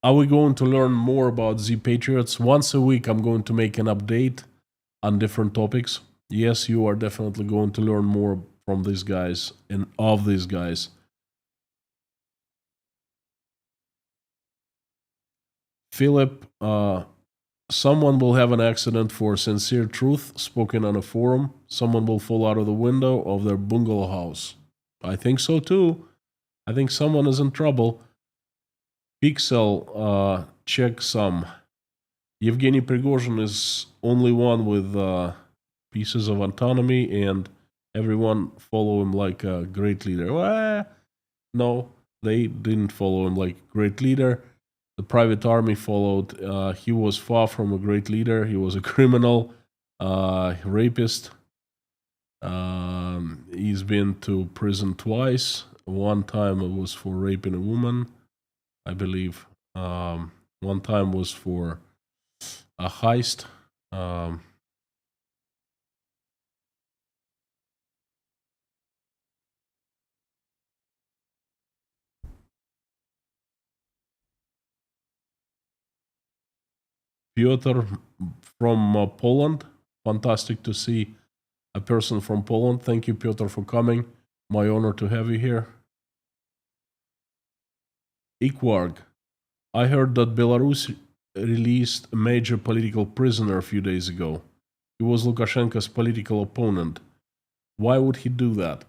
we going to learn more about Z Patriots? Once a week, I'm going to make an update on different topics. Yes, you are definitely going to learn more from these guys and of these guys. Philip, someone will have an accident for sincere truth spoken on a forum. Someone will fall out of the window of their bungalow house. I think so too. I think someone is in trouble. Pixel, check some. Yevgeny Prigozhin is only one with pieces of autonomy, and everyone follow him like a great leader. No, they didn't follow him like a great leader. The private army followed. He was far from a great leader. He was a criminal, rapist. He's been to prison twice. One time it was for raping a woman, I believe. One time was for a heist. Piotr from Poland. Fantastic to see a person from Poland. Thank you, Piotr, for coming. My honor to have you here. Ikwarg. I heard that Belarus released a major political prisoner a few days ago. He was Lukashenko's political opponent. Why would he do that?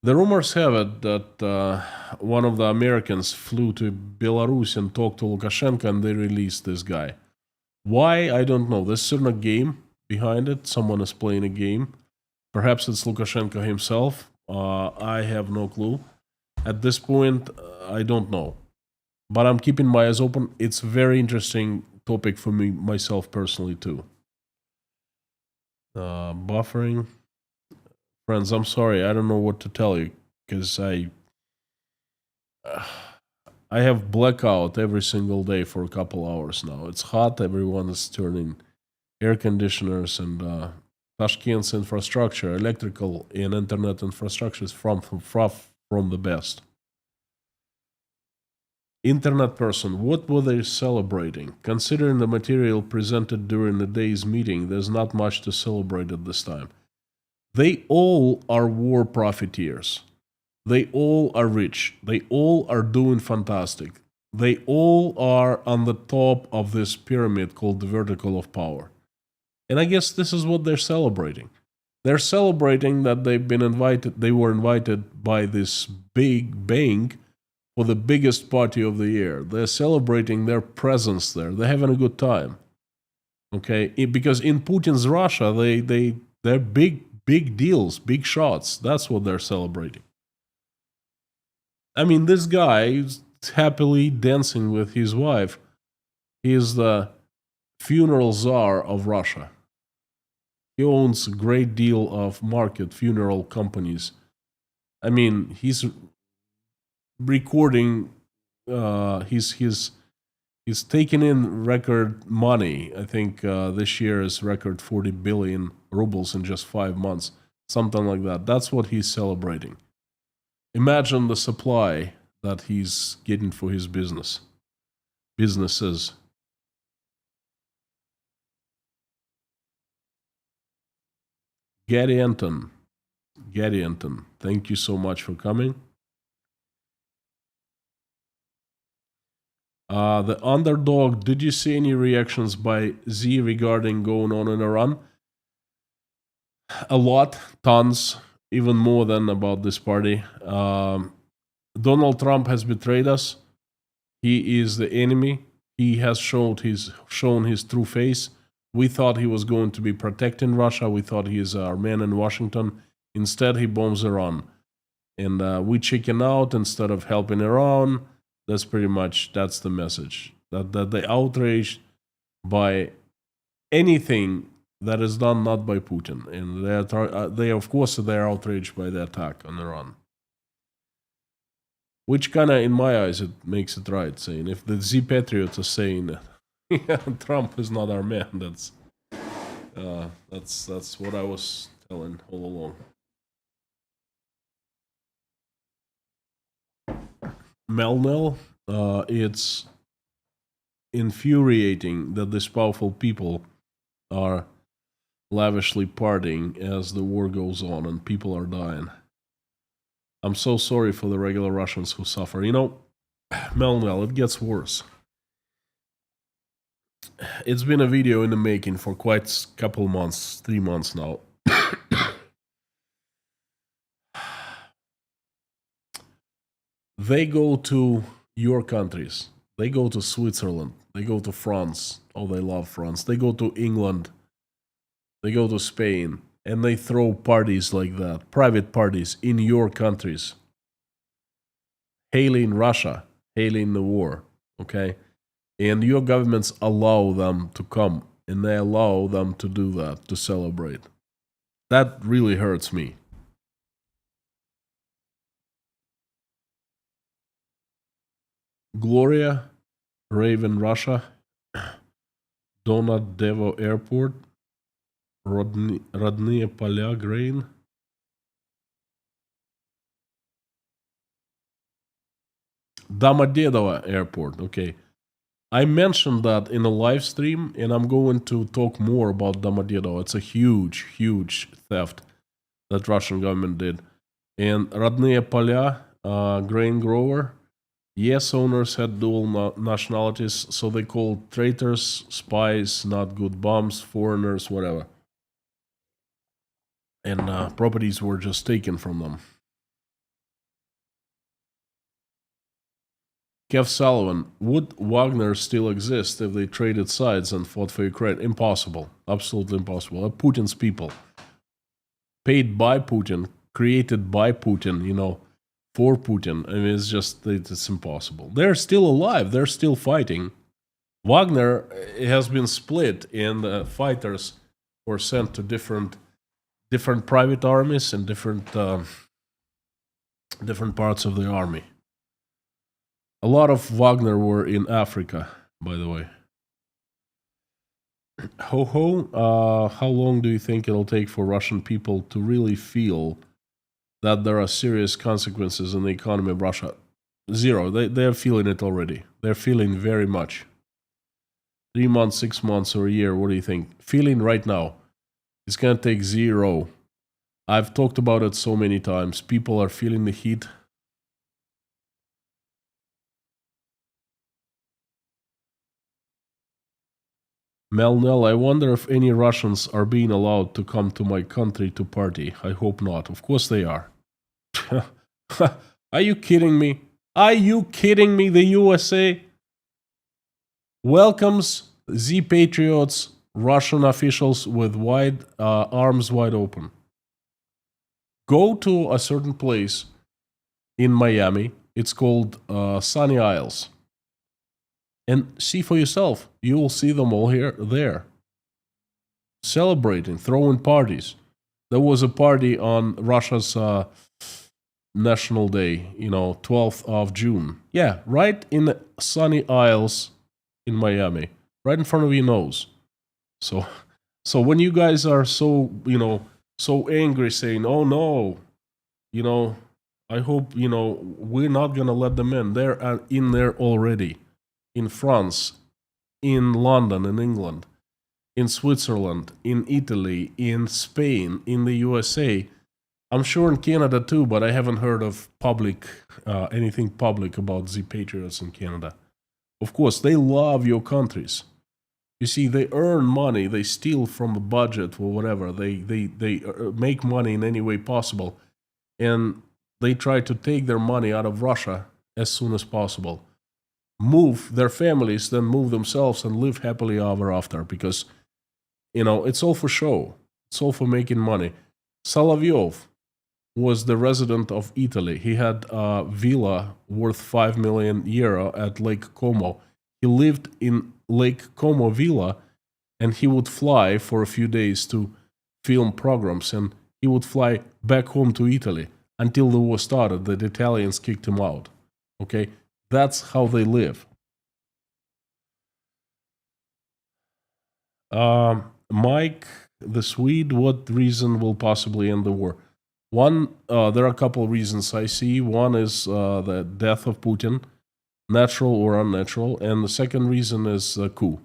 The rumors have it that one of the Americans flew to Belarus and talked to Lukashenko and they released this guy. Why? I don't know. There's certainly a game behind it. Someone is playing a game. Perhaps it's Lukashenko himself. I have no clue. At this point, I don't know. But I'm keeping my eyes open. It's a very interesting topic for me, myself personally, too. Buffering. Friends, I'm sorry. I don't know what to tell you because I have blackout every single day for a couple hours now. It's hot. Everyone is turning air conditioners, and Tashkent's infrastructure, electrical and internet infrastructure is from the best. Internet person, what were they celebrating? Considering the material presented during the day's meeting, there's not much to celebrate at this time. They all are war profiteers. They all are rich. They all are doing fantastic. They all are on the top of this pyramid called the vertical of power. And I guess this is what they're celebrating. They're celebrating that they were invited by this big bank for the biggest party of the year. They're celebrating their presence there. They're having a good time. Okay, because in Putin's Russia, they're big deals, big shots. That's what they're celebrating. I mean, this guy is happily dancing with his wife. He is the funeral czar of Russia. He owns a great deal of market funeral companies. I mean, he's recording. He's taken in record money. I think this year is record 40 billion rubles in just 5 months, something like that. That's what he's celebrating. Imagine the supply that he's getting for his businesses. Gary Anton, thank you so much for coming. The underdog, did you see any reactions by Z regarding going on in Iran? A lot, tons, even more than about this party. Donald Trump has betrayed us. He is the enemy. He has shown his true face. We thought he was going to be protecting Russia. We thought he is our man in Washington. Instead, he bombs Iran. And we chicken out instead of helping Iran. That's the message. That they outraged by anything that is done not by Putin. And they of course, they're outraged by the attack on Iran. Which kind of, in my eyes, it makes it right, saying if the Z Patriots are saying Trump is not our man, that's what I was telling all along. Melnel, it's infuriating that these powerful people are lavishly partying as the war goes on and people are dying. I'm so sorry for the regular Russians who suffer. You know, Melnel, it gets worse. It's been a video in the making for quite a couple months, 3 months now. They go to your countries. They go to Switzerland. They go to France. Oh, they love France. They go to England. They go to Spain. And they throw parties like that, private parties in your countries. Hailing Russia, hailing the war, okay? And your governments allow them to come, and they allow them to do that, to celebrate. That really hurts me. Gloria, Raven, Russia, Domodedovo Airport, Родные поля, grain. Domodedovo Airport, okay. I mentioned that in a live stream, and I'm going to talk more about Domodedovo. It's a huge theft that Russian government did. And Родные поля, grain grower, yes, owners had dual nationalities, so they called traitors, spies, not good bombs, foreigners, whatever. And properties were just taken from them. Kev Sullivan, would Wagner still exist if they traded sides and fought for Ukraine? Impossible. Absolutely impossible. Putin's people. Paid by Putin, created by Putin, you know, for Putin. I mean, it's impossible. They're still alive. They're still fighting. Wagner has been split, and the fighters were sent to different private armies and different parts of the army. A lot of Wagner were in Africa, by the way. How long do you think it'll take for Russian people to really feel that there are serious consequences in the economy of Russia? Zero. They're feeling it already. They're feeling very much. 3 months, 6 months, or a year, what do you think? Feeling right now. It's going to take zero. I've talked about it so many times. People are feeling the heat. Melnel, I wonder if any Russians are being allowed to come to my country to party. I hope not. Of course they are. Are you kidding me? Are you kidding me? The USA welcomes the patriots, Russian officials with arms wide open. Go to a certain place in Miami. It's called Sunny Isles, and see for yourself. You will see them all there, celebrating, throwing parties. There was a party on Russia's National Day, 12th of June. Yeah, right in the Sunny Isles in Miami, right in front of your nose. So, so when you guys are so angry, saying, "Oh no," I hope we're not gonna let them in. They're in there already, in France, in London, in England, in Switzerland, in Italy, in Spain, in the USA. I'm sure in Canada too, but I haven't heard of anything public about the patriots in Canada. Of course, they love your countries. You see, they earn money, they steal from the budget or whatever. They make money in any way possible, and they try to take their money out of Russia as soon as possible. Move their families, then move themselves and live happily ever after, because it's all for show. It's all for making money. Solovyov was the resident of Italy. He had a villa worth 5 million euro at Lake Como. He lived in Lake Como villa, and he would fly for a few days to film programs, and he would fly back home to Italy until the war started. The Italians kicked him out. Okay, that's how they live. Mike, the Swede, what reason will possibly end the war? One, there are a couple of reasons I see. One is the death of Putin, natural or unnatural, and the second reason is a coup.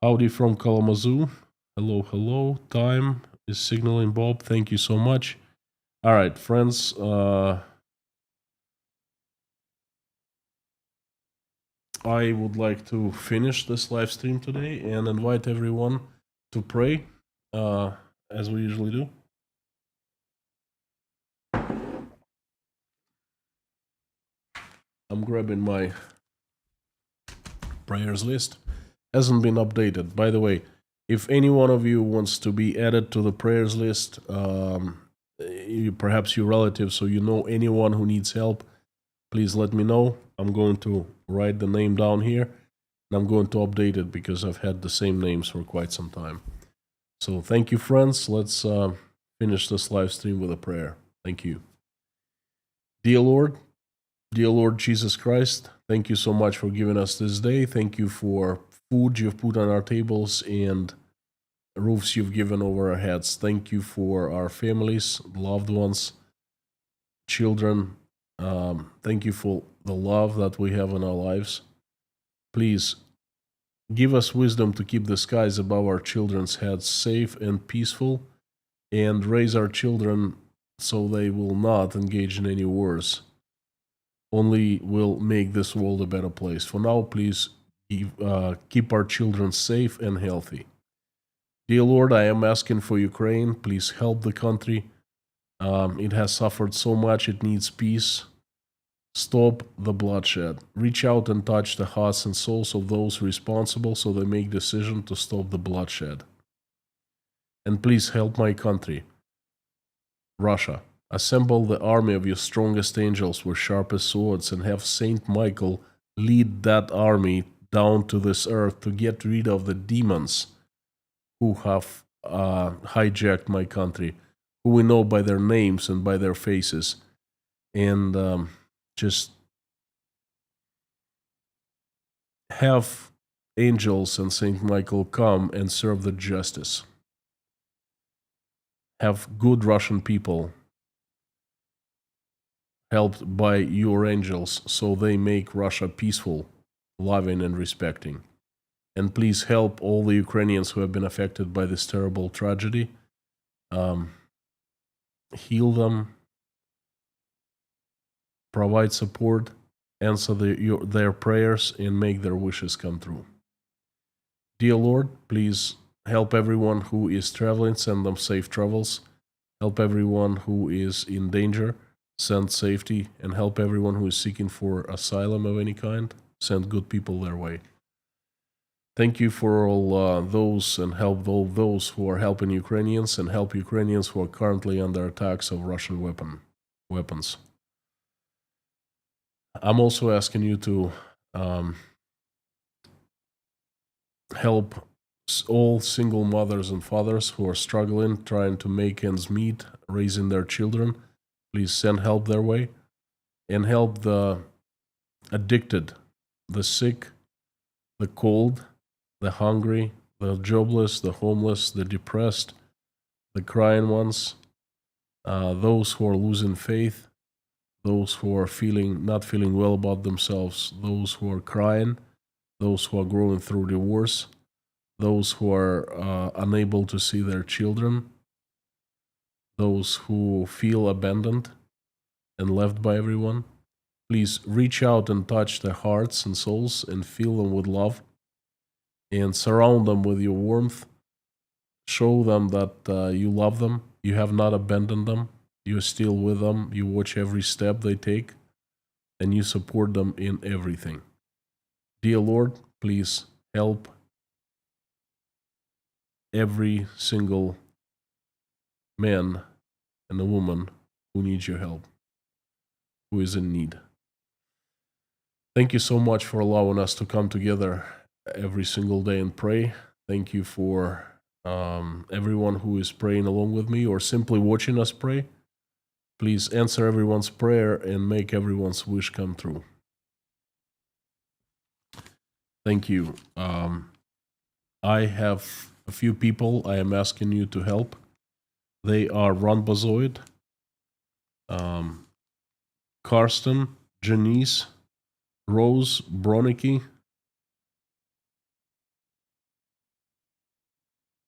Howdy from Kalamazoo. Hello, hello. Time is signaling Bob. Thank you so much. All right, friends. I would like to finish this live stream today and invite everyone to pray, as we usually do. I'm grabbing my prayers list. Hasn't been updated. By the way, if any one of you wants to be added to the prayers list, perhaps your relatives, so you know anyone who needs help, please let me know. I'm going to write the name down here, and I'm going to update it because I've had the same names for quite some time. So thank you, friends. Let's finish this live stream with a prayer. Thank you. Dear Lord Jesus Christ, thank you so much for giving us this day. Thank you for food you've put on our tables and roofs you've given over our heads. Thank you for our families, loved ones, children. Thank you for the love that we have in our lives. Please give us wisdom to keep the skies above our children's heads safe and peaceful, and raise our children so they will not engage in any wars. Only will make this world a better place. For now, please keep our children safe and healthy. Dear Lord, I am asking for Ukraine. Please help the country. It has suffered so much. It needs peace. Stop the bloodshed. Reach out and touch the hearts and souls of those responsible so they make decision to stop the bloodshed. And please help my country, Russia. Assemble the army of your strongest angels with sharpest swords, and have Saint Michael lead that army down to this earth to get rid of the demons who have hijacked my country, who we know by their names and by their faces. And just have angels and Saint Michael come and serve the justice. Have good Russian people helped by your angels so they make Russia peaceful, loving, and respecting. And please help all the Ukrainians who have been affected by this terrible tragedy. Heal them, provide support, answer their prayers, and make their wishes come true. Dear Lord, please help everyone who is traveling, send them safe travels. help everyone who is in danger, send safety, and help everyone who is seeking for asylum of any kind, send good people their way. Thank you for all those and help all those who are helping Ukrainians and help Ukrainians who are currently under attacks of Russian weapons. I'm also asking you to help all single mothers and fathers who are struggling, trying to make ends meet, raising their children. Please send help their way. And help the addicted, the sick, the cold, the hungry, the jobless, the homeless, the depressed, the crying ones, those who are losing faith, those who are not feeling well about themselves, those who are crying, those who are going through divorce, those who are unable to see their children, those who feel abandoned and left by everyone. Please reach out and touch their hearts and souls and fill them with love and surround them with your warmth. Show them that you love them, you have not abandoned them, you're still with them, you watch every step they take, and you support them in everything. Dear Lord, please help every single man and a woman who needs your help, who is in need. Thank you so much for allowing us to come together every single day and pray. Thank you for everyone who is praying along with me or simply watching us pray. Please answer everyone's prayer and make everyone's wish come true. Thank you. I have a few people I am asking you to help. They are Ron Bazoid, Karsten, Janice, Rose, Bronicky,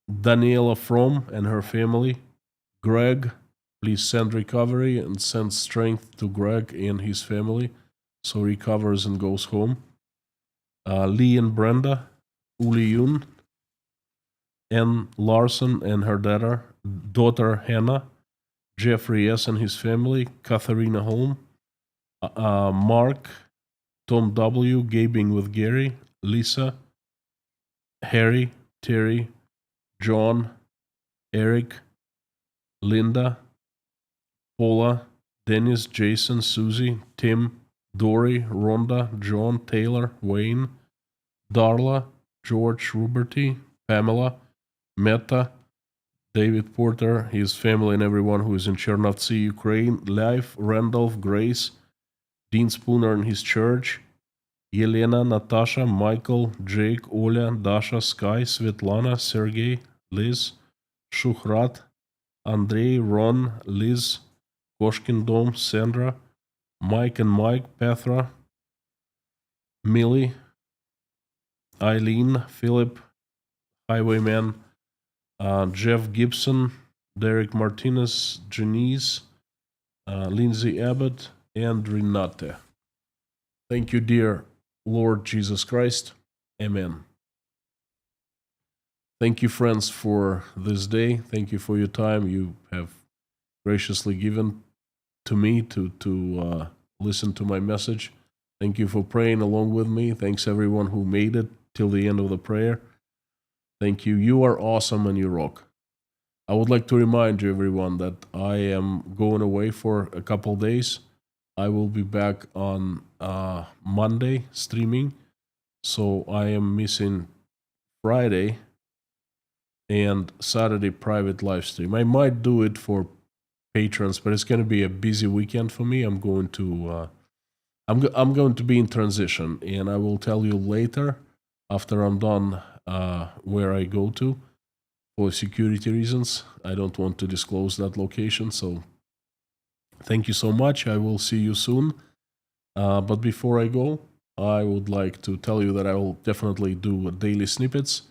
Daniela Fromm and her family, Greg. Please send recovery and send strength to Greg and his family so he recovers and goes home. Lee and Brenda, Uli Yun, Ann Larson and her daughter Hannah, Jeffrey S. and his family, Katharina Holm, Mark, Tom W., Gabing with Gary, Lisa, Harry, Terry, John, Eric, Linda, Paula, Dennis, Jason, Susie, Tim, Dory, Rhonda, John, Taylor, Wayne, Darla, George, Ruberty, Pamela, Meta, David Porter, his family, and everyone who is in Chernovtsi, Ukraine, Leif, Randolph, Grace, Dean Spooner and his church, Yelena, Natasha, Michael, Jake, Oля, Dasha, Sky, Svetlana, Sergey, Liz, Shuhrat, Andrei, Ron, Liz, Koshkin Dom, Sandra, Mike and Mike, Petra, Millie, Eileen, Philip, Highwayman, Jeff Gibson, Derek Martinez, Janice, Lindsay Abbott, and Renate. Thank you, dear Lord Jesus Christ. Amen. Thank you, friends, for this day. Thank you for your time you have graciously given to me to listen to my message. Thank you for praying along with me. Thanks, everyone who made it till the end of the prayer. Thank you. You are awesome and you rock. I would like to remind you, everyone, that I am going away for a couple days. I will be back on Monday streaming, so I am missing Friday and Saturday private live stream. I might do it for patrons, but it's going to be a busy weekend for me. I'm going to I'm going to be in transition, and I will tell you later after I'm done where I go to. For security reasons, I don't want to disclose that location, so thank you so much. I will see you soon. But before I go, I would like to tell you that I will definitely do daily snippets,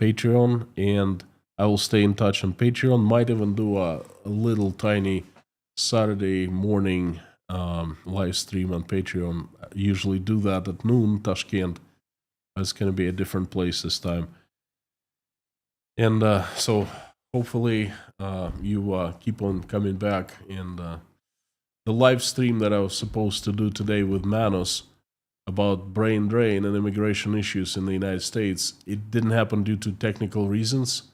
Patreon, and I will stay in touch on Patreon. Might even do a little tiny Saturday morning live stream on Patreon. I usually do that at noon, Tashkent. It's going to be a different place this time. And so hopefully you keep on coming back. And the live stream that I was supposed to do today with Manos about brain drain and immigration issues in the United States, it didn't happen due to technical reasons.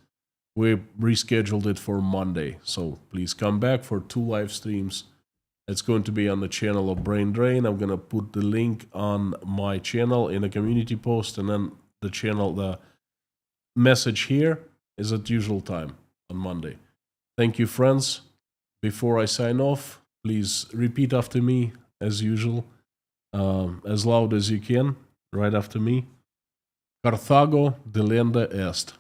We rescheduled it for Monday, so please come back for 2 live streams. It's going to be on the channel of Brain Drain. I'm going to put the link on my channel in a community post, and then the message here is at usual time on Monday. Thank you, friends. Before I sign off, please repeat after me as usual, as loud as you can, right after me. Carthago delenda est.